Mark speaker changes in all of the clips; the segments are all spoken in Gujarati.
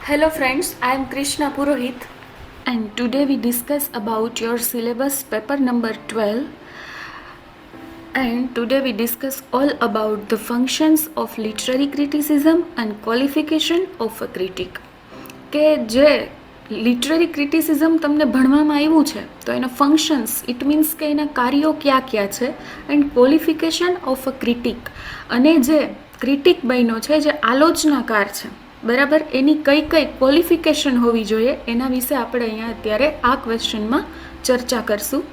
Speaker 1: Hello friends, I am Krishna Purohit and today we discuss about your syllabus paper number 12 and today we discuss all about the functions of literary criticism and qualification of a critic. કે જે લિટરરી ક્રિટિસિઝમ તમને ભણવામાં આવ્યું છે તો એના ફંક્શન્સ ઇટ મીન્સ કે એના કાર્યો ક્યાં ક્યાં છે and qualification of a critic અને જે ક્રિટિક બન્યો છે જે આલોચનાકાર છે બરાબર એની કઈ કઈ ક્વોલિફિકેશન હોવી જોઈએ એના વિશે આપણે અહીંયા અત્યારે આ ક્વેશ્ચનમાં ચર્ચા કરશું.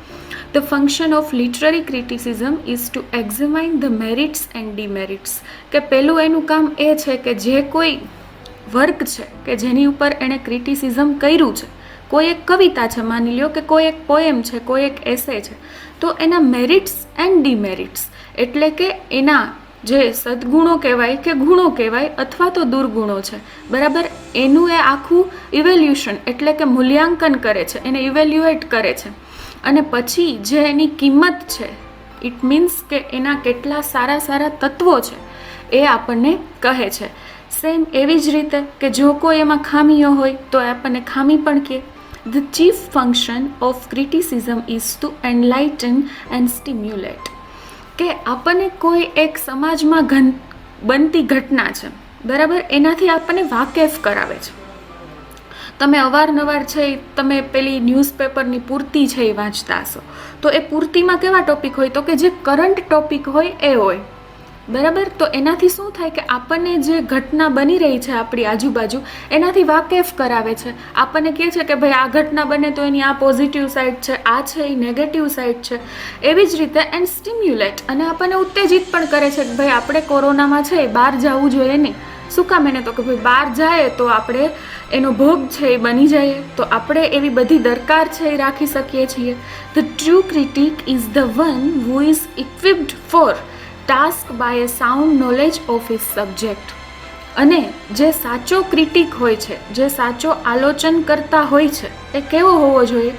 Speaker 1: The function of literary criticism is to examine the merits and demerits. કે પહેલું એનું કામ એ છે કે જે કોઈ વર્ક છે કે જેની ઉપર એણે ક્રિટિસિઝમ કર્યું છે, કોઈ એક કવિતા છે માની લ્યો કે કોઈ એક પોએમ છે, કોઈ એક એસે છે, તો એના મેરિટ્સ એન્ડ ડિમેરિટ્સ એટલે કે એના જે સદગુણો કહેવાય કે ગુણો કહેવાય અથવા તો દુર્ગુણો છે બરાબર એનું એ આખું ઇવેલ્યુશન એટલે કે મૂલ્યાંકન કરે છે, એને ઇવેલ્યુએટ કરે છે અને પછી જે એની કિંમત છે ઇટ મીન્સ કે એના કેટલા સારા સારા તત્વો છે એ આપણને કહે છે. સેમ એવી જ રીતે કે જો કોઈ એમાં ખામીઓ હોય તો આપણને ખામી પણ કહે. The chief function of criticism is to enlighten and stimulate. કે આપણને કોઈ એક સમાજમાં બનતી ઘટના છે બરાબર એનાથી આપણને વાકેફ કરાવે છે. તમે અવારનવાર છે તમે પેલી ન્યૂઝપેપરની પૂર્તિ છે એ વાંચતા હશો તો એ પૂર્તિમાં કેવા ટોપિક હોય તો કે જે કરંટ ટોપિક હોય એ હોય બરાબર. તો એનાથી શું થાય કે આપણને જે ઘટના બની રહી છે આપણી આજુબાજુ એનાથી વાકેફ કરાવે છે, આપણને કહે છે કે ભાઈ આ ઘટના બને તો એની આ પોઝિટિવ સાઈડ છે, આ છે એ નેગેટિવ સાઈડ છે. એવી જ રીતે એન્ડ સ્ટિમ્યુલેટ અને આપણને ઉત્તેજિત પણ કરે છે કે ભાઈ આપણે કોરોનામાં છે બહાર જવું જોઈએ નહીં. શું કામ એને તો કે ભાઈ બહાર જાય તો આપણે એનો ભોગ છે એ બની જાય તો આપણે એવી બધી દરકાર છે એ રાખી શકીએ છીએ. The true critic is the one who is equipped for task by a sound knowledge of his subject. અને જે સાચો ક્રિટિક હોય છે, જે સાચો આલોચન કરતા હોય છે એ કેવો હોવો જોઈએ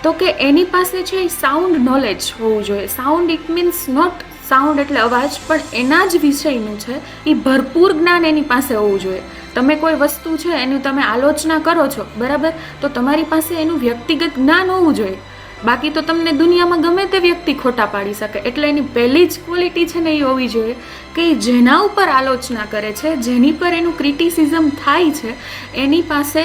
Speaker 1: તો કે એની પાસે છે એ સાઉન્ડ નોલેજ હોવું જોઈએ. Sound it means not sound એટલે અવાજ પણ એના જ વિષયનું છે એ ભરપૂર જ્ઞાન એની પાસે હોવું જોઈએ. તમે કોઈ વસ્તુ છે એનું તમે આલોચના કરો છો બરાબર તો તમારી પાસે એનું વ્યક્તિગત જ્ઞાન હોવું જોઈએ, બાકી તો તમને દુનિયામાં ગમે તે વ્યક્તિ ખોટા પાડી શકે. એટલે એની પહેલી જ ક્વોલિટી છે ને એ હોવી જોઈએ કે જેના ઉપર આલોચના કરે છે, જેની પર એનું ક્રિટિસિઝમ થાય છે એની પાસે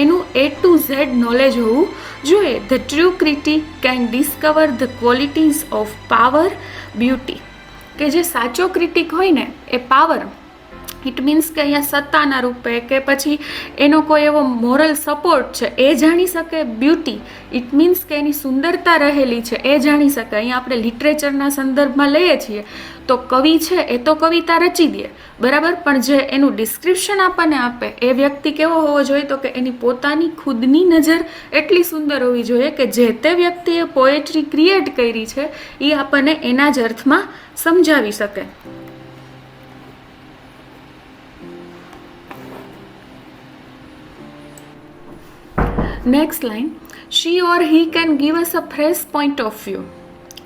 Speaker 1: એનું A to Z નોલેજ હોવું જોઈએ. The true critic can discover the qualities of power beauty. કે જે સાચો ક્રિટિક હોય ને એ પાવર ઇટ મીન્સ કે અહીંયા સત્તાના રૂપે કે પછી એનો કોઈ એવો મોરલ સપોર્ટ છે એ જાણી શકે. બ્યુટી ઇટ મીન્સ કે એની સુંદરતા રહેલી છે એ જાણી શકે. અહીંયા આપણે લિટરેચરના સંદર્ભમાં લઈએ છીએ તો કવિ છે એ તો કવિતા રચી દે બરાબર પણ જે એનું ડિસ્ક્રિપ્શન આપણને આપે એ વ્યક્તિ કેવો હોવો જોઈએ તો કે એની પોતાની ખુદની નજર એટલી સુંદર હોવી જોઈએ કે જે તે વ્યક્તિએ પોએટ્રી ક્રિએટ કરી છે એ આપણને એના જ અર્થમાં સમજાવી શકે. Next line, she or he can give us a fresh point of view.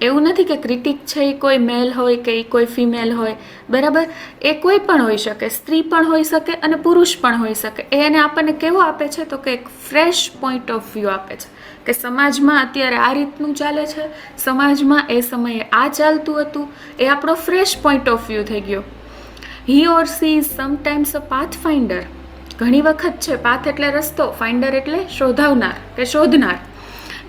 Speaker 1: એવું નથી કે ક્રિટિક છે એ કોઈ મેલ હોય કે એ કોઈ ફિમેલ હોય બરાબર, એ કોઈ પણ હોઈ શકે, સ્ત્રી પણ હોઈ શકે અને પુરુષ પણ હોઈ શકે. એને આપણને કેવો આપે છે તો કે એક ફ્રેશ પોઈન્ટ ઓફ વ્યૂ આપે છે કે સમાજમાં અત્યારે આ રીતનું ચાલે છે, સમાજમાં એ સમયે આ ચાલતું હતું, એ આપણો ફ્રેશ પોઈન્ટ ઓફ વ્યૂ થઈ ગયો. He or she is sometimes a path finder. ઘણી વખત છે પાથ એટલે રસ્તો, ફાઇન્ડર એટલે શોધાવનાર કે શોધનાર,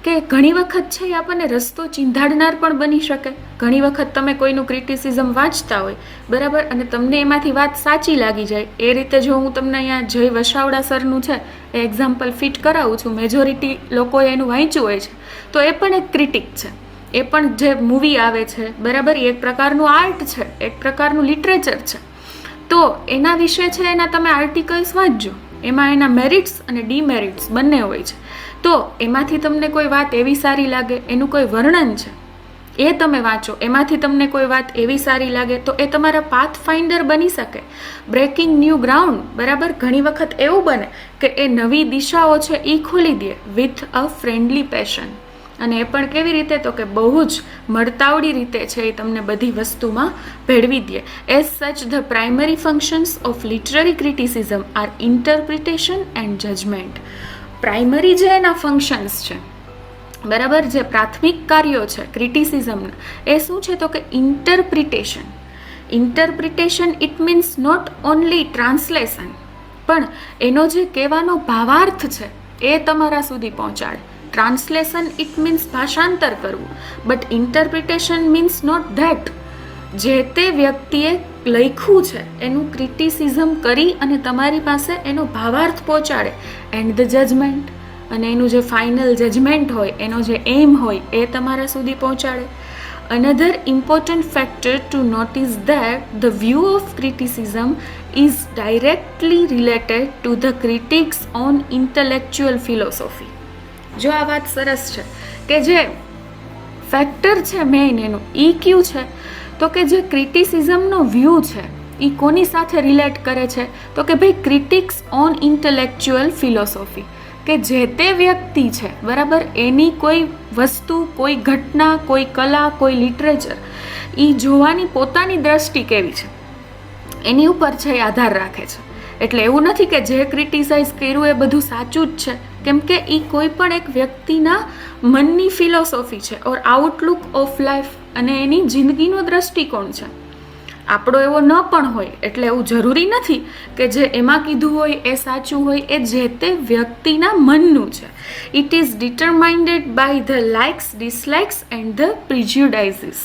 Speaker 1: કે ઘણી વખત છે એ આપણને રસ્તો ચીંધાડનાર પણ બની શકે. ઘણી વખત તમે કોઈનું ક્રિટિસિઝમ વાંચતા હોય બરાબર અને તમને એમાંથી વાત સાચી લાગી જાય. એ રીતે જો હું તમને અહીંયા જય વસાવડા સરનું છે એ એક્ઝામ્પલ ફિટ કરાવું છું, મેજોરિટી લોકોએ એનું વાંચ્યું હોય છે તો એ પણ એક ક્રિટિક છે. એ પણ જે મૂવી આવે છે બરાબર એ એક પ્રકારનું આર્ટ છે, એક પ્રકારનું લિટરેચર છે. તો એના વિશે છે એના તમે આર્ટિકલ્સ વાંચજો, એમાં એના મેરિટ્સ અને ડિમેરિટ્સ બંને હોય છે. તો એમાંથી તમને કોઈ વાત એવી સારી લાગે, એનું કોઈ વર્ણન છે એ તમે વાંચો, એમાંથી તમને કોઈ વાત એવી સારી લાગે તો એ તમારા પાથ ફાઇન્ડર બની શકે. બ્રેકિંગ ન્યૂ ગ્રાઉન્ડ બરાબર, ઘણી વખત એવું બને કે એ નવી દિશાઓ છે એ ખોલી દે વિથ અ ફ્રેન્ડલી પેશન. અને એ પણ કેવી રીતે, તો કે બહુ જ મળતાવડી રીતે છે એ તમને બધી વસ્તુમાં ભેળવી દે. As such the primary functions of literary criticism are interpretation and judgement. Primary જે એના ફંક્શન્સ છે, બરાબર, જે પ્રાથમિક કાર્યો છે ક્રિટિસિઝમના, એ શું છે, તો કે interpretation. Interpretation it means not only translation, પણ એનો જે કહેવાનો ભાવાર્થ છે એ તમારા સુધી પહોંચાડે. ટ્રાન્સલેશન ઇટ મીન્સ ભાષાંતર કરવું, but interpretation means not that. જે તે વ્યક્તિએ લખ્યું છે એનું ક્રિટિસિઝમ કરી અને તમારી પાસે એનો ભાવાર્થ પહોંચાડે. એન્ડ ધ જજમેન્ટ, અને એનું જે ફાઇનલ જજમેન્ટ હોય, એનો જે એમ હોય એ તમારા સુધી પહોંચાડે. Another important factor to notice that the view of criticism is directly related to the critics on intellectual philosophy. જો આ વાત સરસ છે કે જે ફેક્ટર છે મેઇન એનું EQ છે, તો કે જે ક્રિટિસિઝમનો વ્યૂ છે એ કોની સાથે રિલેટ કરે છે, તો કે ભાઈ ક્રિટિક્સ ઓન ઇન્ટેલેક્ચ્યુઅલ ફિલોસોફી, કે જે તે વ્યક્તિ છે, બરાબર, એની કોઈ વસ્તુ, કોઈ ઘટના, કોઈ કલા, કોઈ લિટરેચર, એ જોવાની પોતાની દ્રષ્ટિ કેવી છે એની ઉપર છે એ આધાર રાખે છે. એટલે એવું નથી કે જે ક્રિટિસાઇઝ કર્યું એ બધું સાચું જ છે, કેમ કે એ કોઈ પણ એક વ્યક્તિના મનની ફિલોસોફી છે, ઓર આઉટલુક ઓફ લાઈફ, અને એની જિંદગીનો દ્રષ્ટિકોણ છે. આપણો એવો ન પણ હોય, એટલે એવું જરૂરી નથી કે જે એમાં કીધું હોય એ સાચું હોય, એ જે તે વ્યક્તિના મનનું છે. It is determined by the likes, dislikes and the prejudices.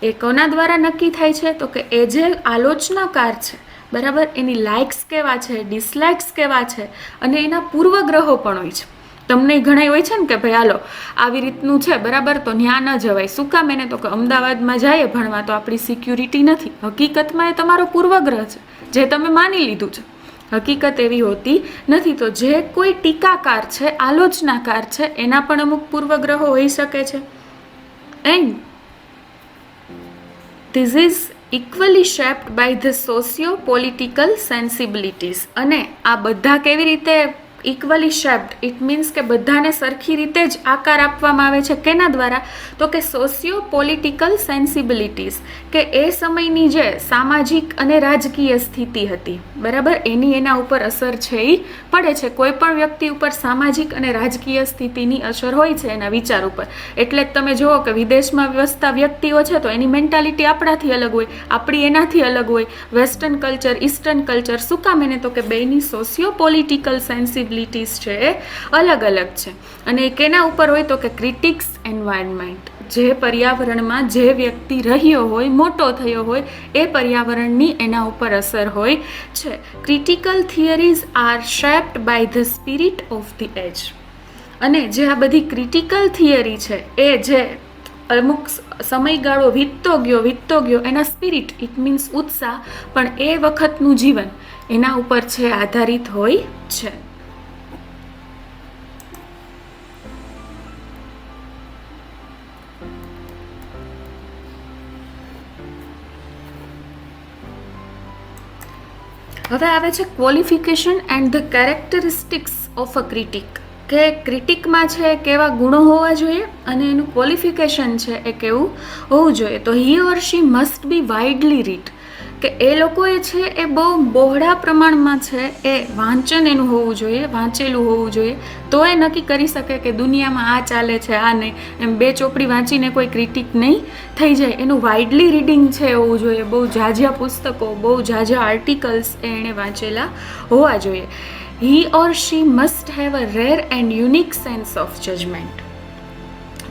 Speaker 1: એ કોના દ્વારા નક્કી થાય છે, તો કે એ જે આલોચનાકાર છે, બરાબર, એની લાઇક્સ કેવા છે, ડિસલાઇક્સ કેવા છે, અને એના પૂર્વગ્રહો પણ હોય છે. તમને ઘણા હોય છે ને કે ભાઈ હાલો આવી રીતનું છે, બરાબર, તો ત્યાં ન જવાય. શું કામ? એને તો કે અમદાવાદમાં જઈએ ભણવા તો આપણી સિક્યુરિટી નથી. હકીકતમાં એ તમારો પૂર્વગ્રહ છે જે તમે માની લીધું છે. હકીકત એવી હોતી નથી. તો જે કોઈ ટીકાકાર છે, આલોચનાકાર છે, એના પણ અમુક પૂર્વગ્રહો હોઈ શકે છે. And this is equally shaped by the socio political sensibilities. અને આ બધા કેવી રીતે ઇક્વલી શેપ્ડ, ઇટ મીન્સ કે બધાને સરખી રીતે જ આકાર આપવામાં આવે છે. કેના દ્વારા? તો કે સોશિયો પોલિટિકલ સેન્સિબિલિટીઝ, કે એ સમયની જે સામાજિક અને રાજકીય સ્થિતિ હતી, બરાબર, એની એના ઉપર અસર છે એ પડે છે. કોઈ પણ વ્યક્તિ ઉપર સામાજિક અને રાજકીય સ્થિતિની અસર હોય છે એના વિચાર ઉપર. એટલે જ તમે જુઓ કે વિદેશમાં વસતા વ્યક્તિઓ છે તો એની મેન્ટાલિટી આપણાથી અલગ હોય, આપણી એનાથી અલગ હોય. વેસ્ટર્ન કલ્ચર, ઈસ્ટર્ન કલ્ચર, શું કામ? એને તો કે બેની સોશિયો પોલિટિકલ સેન્સિબિલિટીઝ છે એ અલગ અલગ છે. અને એ કેના ઉપર હોય? તો કે ક્રિટિક્સ એન્વાયરમેન્ટ. જે પર્યાવરણમાં જે વ્યક્તિ રહ્યો હોય, મોટો થયો હોય, એ પર્યાવરણની એના ઉપર અસર હોય છે. Critical theories are shaped by the spirit of the age. અને જે આ બધી ક્રિટિકલ થિયરી છે એ જે અમુક સમયગાળો વીતતો ગયો એના સ્પિરિટ, ઇટ મીન્સ ઉત્સાહ, પણ એ વખતનું જીવન એના ઉપર છે આધારિત હોય છે. હવે આવે છે qualification and the characteristics of a critic, કે ક્રિટિકમાં છે કેવા ગુણો હોવા જોઈએ અને એનું ક્વોલિફિકેશન છે એ કેવું હોવું જોઈએ. તો હી or she must be widely read, કે એ લોકોએ છે એ બહુ બહોળા પ્રમાણમાં છે એ વાંચન એનું હોવું જોઈએ, વાંચેલું હોવું જોઈએ. તો એ નક્કી કરી શકે કે દુનિયામાં આ ચાલે છે, આ નહીં. એમ બે ચોપડી વાંચીને કોઈ ક્રિટિક નહીં થઈ જાય. એનું વાઇડલી રીડિંગ છે હોવું જોઈએ. બહુ ઝાઝા પુસ્તકો, બહુ ઝાઝા આર્ટિકલ્સ એણે વાંચેલા હોવા જોઈએ. He or she must have a rare and unique sense of judgement,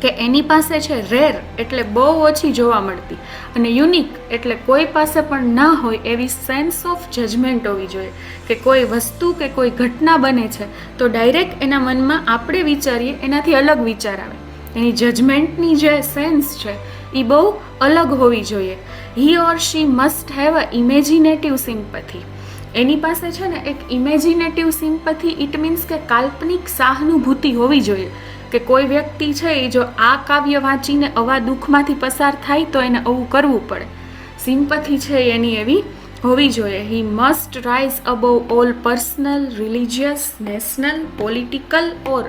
Speaker 1: કે એની પાસે છે રેર એટલે બહુ ઓછી જોવા મળતી, અને યુનિક એટલે કોઈ પાસે પણ ના હોય એવી સેન્સ ઓફ જજમેન્ટ હોવી જોઈએ. કે કોઈ વસ્તુ કે કોઈ ઘટના બને છે તો ડાયરેક્ટ એના મનમાં આપણે વિચારીએ એનાથી અલગ વિચાર આવે. એની જજમેન્ટની જે સેન્સ છે એ બહુ અલગ હોવી જોઈએ. He or she must have a imaginative sympathy, એની પાસે છે ને એક ઇમેજિનેટિવ સિમ્પથી, ઇટ મીન્સ કે કાલ્પનિક સહાનુભૂતિ હોવી જોઈએ. કે કોઈ વ્યક્તિ છે એ જો આ કાવ્ય વાંચીને આવા દુઃખમાંથી પસાર થાય તો એને આવું કરવું પડે. સિમ્પથી છે એની એવી હોવી જોઈએ. He must rise above all personal, religious, national, political or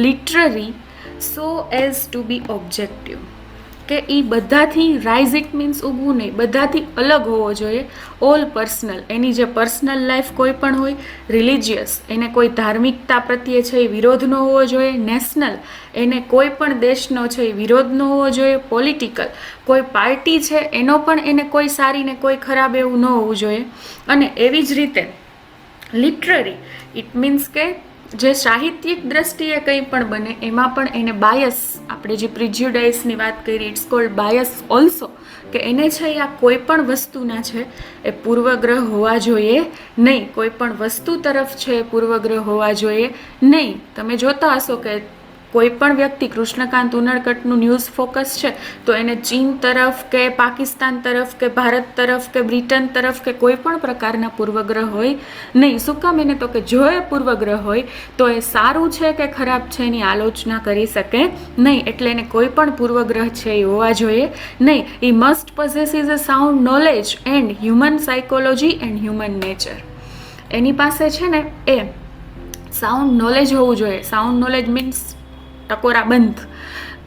Speaker 1: literary so as to be objective, કે એ બધાથી રાઇઝ ઇટ મીન્સ ઊભું નહીં, બધાથી અલગ હોવો જોઈએ. ઓલ પર્સનલ, એની જે પર્સનલ લાઈફ કોઈ પણ હોય, રિલિજિયસ, એને કોઈ ધાર્મિકતા પ્રત્યે છે એ વિરોધ ન હોવો જોઈએ, નેશનલ, એને કોઈ પણ દેશનો છે એ વિરોધ ન હોવો જોઈએ, પોલિટિકલ, કોઈ પાર્ટી છે એનો પણ એને કોઈ સારી ને કોઈ ખરાબ એવું ન હોવું જોઈએ. અને એવી જ રીતે લિટરરી, ઇટ મીન્સ કે જે સાહિત્યિક દ્રષ્ટિએ કંઈ પણ બને એમાં પણ એને બાયસ, આપણે જે પ્રિજ્યુડાઇસની વાત કરી, ઇટ્સ કોલ્ડ બાયસ ઓલ્સો, કે એને છે આ કોઈ પણ વસ્તુના છે એ પૂર્વગ્રહ હોવા જોઈએ નહીં, કોઈ પણ વસ્તુ તરફ છે એ પૂર્વગ્રહ હોવા જોઈએ નહીં. તમે જોતા હશો કે કોઈ પણ વ્યક્તિ, કૃષ્ણકાંત ઉનડકટનું ન્યૂઝ ફોકસ છે તો એને ચીન તરફ કે પાકિસ્તાન તરફ કે ભારત તરફ કે બ્રિટન તરફ કે કોઈ પણ પ્રકારના પૂર્વગ્રહ હોય નહીં. શું કામ? એને તો કે જો એ પૂર્વગ્રહ હોય તો એ સારું છે કે ખરાબ છે એની આલોચના કરી શકે નહીં, એટલે એને કોઈ પણ પૂર્વગ્રહ છે એ હોવા જોઈએ નહીં. He must possess is a sound knowledge and human psychology and human nature. એની પાસે છે ને એ સાઉન્ડ નોલેજ હોવું જોઈએ. સાઉન્ડ નોલેજ મીન્સ ટકોરા બંધ,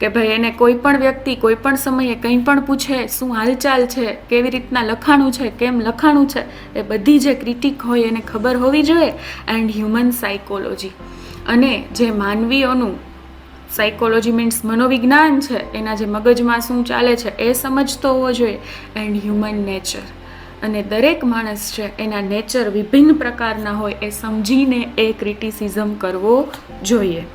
Speaker 1: કે ભાઈ એને કોઈ પણ વ્યક્તિ કોઈ પણ સમયે કંઈ પણ પૂછે, શું હાલચાલ છે, કેવી રીતના લખાણું છે, કેમ લખાણું છે, એ બધી જે ક્રિટિક હોય એને ખબર હોવી જોઈએ. એન્ડ હ્યુમન સાયકોલોજી, અને જે માનવીઓનું સાયકોલોજી મીન્સ મનોવિજ્ઞાન છે, એના જે મગજમાં શું ચાલે છે એ સમજતો હોવો જોઈએ. એન્ડ હ્યુમન નેચર, અને દરેક માણસ છે એના નેચર વિભિન્ન પ્રકારના હોય એ સમજીને એ ક્રિટિસિઝમ કરવો જોઈએ.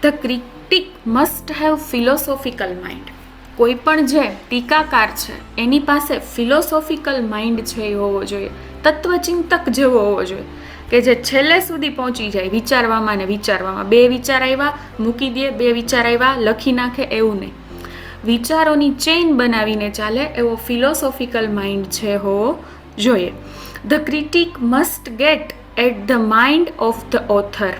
Speaker 1: The critic must have philosophical mind. કોઈ પણ જે ટીકાકાર છે એની પાસે ફિલોસોફિકલ માઇન્ડ છે એ હોવો જોઈએ, તત્વચિંતક જેવો હોવો જોઈએ, કે જે છેલ્લે સુધી પહોંચી જાય વિચારવામાં ને વિચારવામાં. બે વિચાર આવ્યા મૂકી દે, બે વિચાર આવ્યા લખી નાખે, એવું નહીં. વિચારોની ચેઇન બનાવીને ચાલે એવો ફિલોસોફિકલ માઇન્ડ છે હોવો જોઈએ. The critic must get at the mind of the author.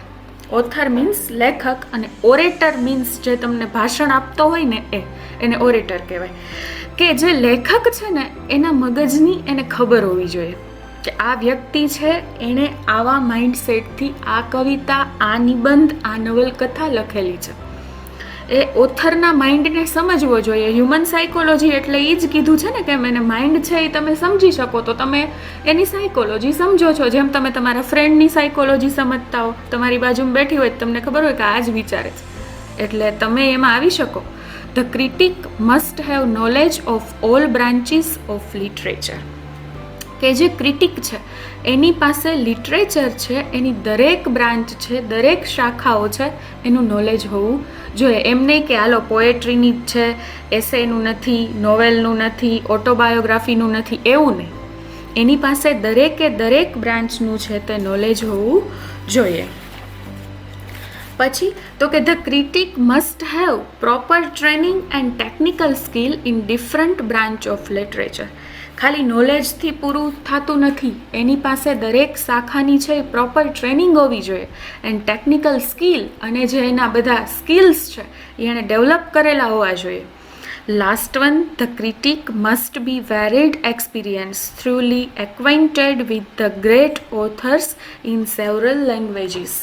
Speaker 1: Author means લેખક, અને ઓરેટર મીન્સ જે તમને ભાષણ આપતો હોય ને એને ઓરેટર કહેવાય. કે જે લેખક છે ને એના મગજની એને ખબર હોવી જોઈએ કે આ વ્યક્તિ છે એણે આવા માઇન્ડસેટથી આ કવિતા, આ નિબંધ, આ નવલકથા લખેલી છે. એ ઓથરના માઇન્ડને સમજવો જોઈએ. હ્યુમન સાયકોલોજી એટલે એ જ કીધું છે ને કે એને માઇન્ડ છે એ તમે સમજી શકો તો તમે એની સાયકોલોજી સમજો છો. જેમ તમે તમારા ફ્રેન્ડની સાયકોલોજી સમજતા હો, તમારી બાજુમાં બેઠી હોય તમને ખબર હોય કે આ જ વિચારે છે, એટલે તમે એમાં આવી શકો. The critic must have knowledge of all branches of literature. કે જે ક્રિટિક છે એની પાસે લિટરેચર છે એની દરેક બ્રાન્ચ છે, દરેક શાખાઓ છે એનું નોલેજ હોવું જોઈએ. એમ નહીં કે હાલો પોએટ્રીની જ છે, એસેનું નથી, નોવેલનું નથી, ઓટોબાયોગ્રાફીનું નથી, એવું નહીં. એની પાસે દરેકે દરેક બ્રાન્ચનું છે તે નોલેજ હોવું જોઈએ. પછી તો કે the critic must have proper training and technical skill in different branch of literature. ખાલી નોલેજથી પૂરું થતું નથી, એની પાસે દરેક શાખાની છે એ પ્રોપર ટ્રેનિંગ હોવી જોઈએ. એન્ડ ટેકનિકલ સ્કિલ, અને જે એના બધા સ્કિલ્સ છે એ એને ડેવલપ કરેલા હોવા જોઈએ. Last one, the critic must be varied experience thoroughly acquainted with the great authors in several languages.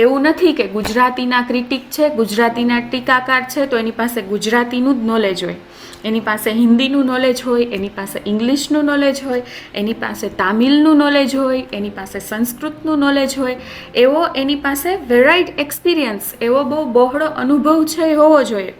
Speaker 1: એવું નથી કે ગુજરાતીના ક્રિટિક છે, ગુજરાતીના ટીકાકાર છે તો એની પાસે ગુજરાતીનું જ નોલેજ હોય, એની પાસે હિન્દીનું નોલેજ હોય, એની પાસે ઇંગ્લિશનું નોલેજ હોય, એની પાસે તામિલનું નોલેજ હોય, એની પાસે સંસ્કૃતનું નોલેજ હોય. એવો એની પાસે વેરાઇડ એક્સપિરિયન્સ, એવો બહુ બહોળો અનુભવ છે એ હોવો જોઈએ.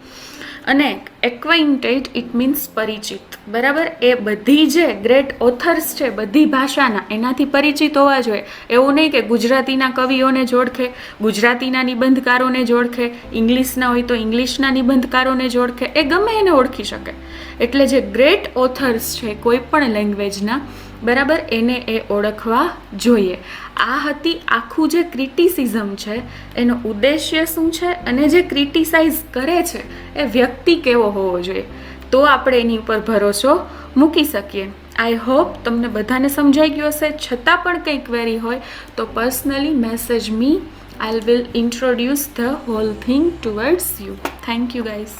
Speaker 1: અને એક્વાઇન્ટેડ ઇટ મીન્સ પરિચિત, બરાબર? એ બધી જે ગ્રેટ ઓથર્સ છે બધી ભાષાના એનાથી પરિચિત હોવા જોઈએ. એવું નહીં કે ગુજરાતીના કવિઓને જ ઓળખે, ગુજરાતીના નિબંધકારોને જ ઓળખે, ઇંગ્લિશના હોય તો ઇંગ્લિશના નિબંધકારોને જ ઓળખે, એ ગમે એને ઓળખી શકે. એટલે જે ગ્રેટ ઓથર્સ છે કોઈ પણ લેંગ્વેજના, બરાબર, એને એ ઓળખવા જોઈએ. આ હતી આખું જે ક્રિટિસિઝમ છે એનો ઉદ્દેશ્ય શું છે, અને જે ક્રિટિસાઇઝ કરે છે એ વ્યક્તિ કેવો હોવો જોઈએ, તો આપણે એની ઉપર ભરોસો મૂકી શકીએ. આઈ હોપ તમને બધાને સમજાઈ ગયું હશે. છતાં પણ કંઈ ક્વેરી હોય તો personally message me. I will introduce the hall thing towards you. Thank you guys.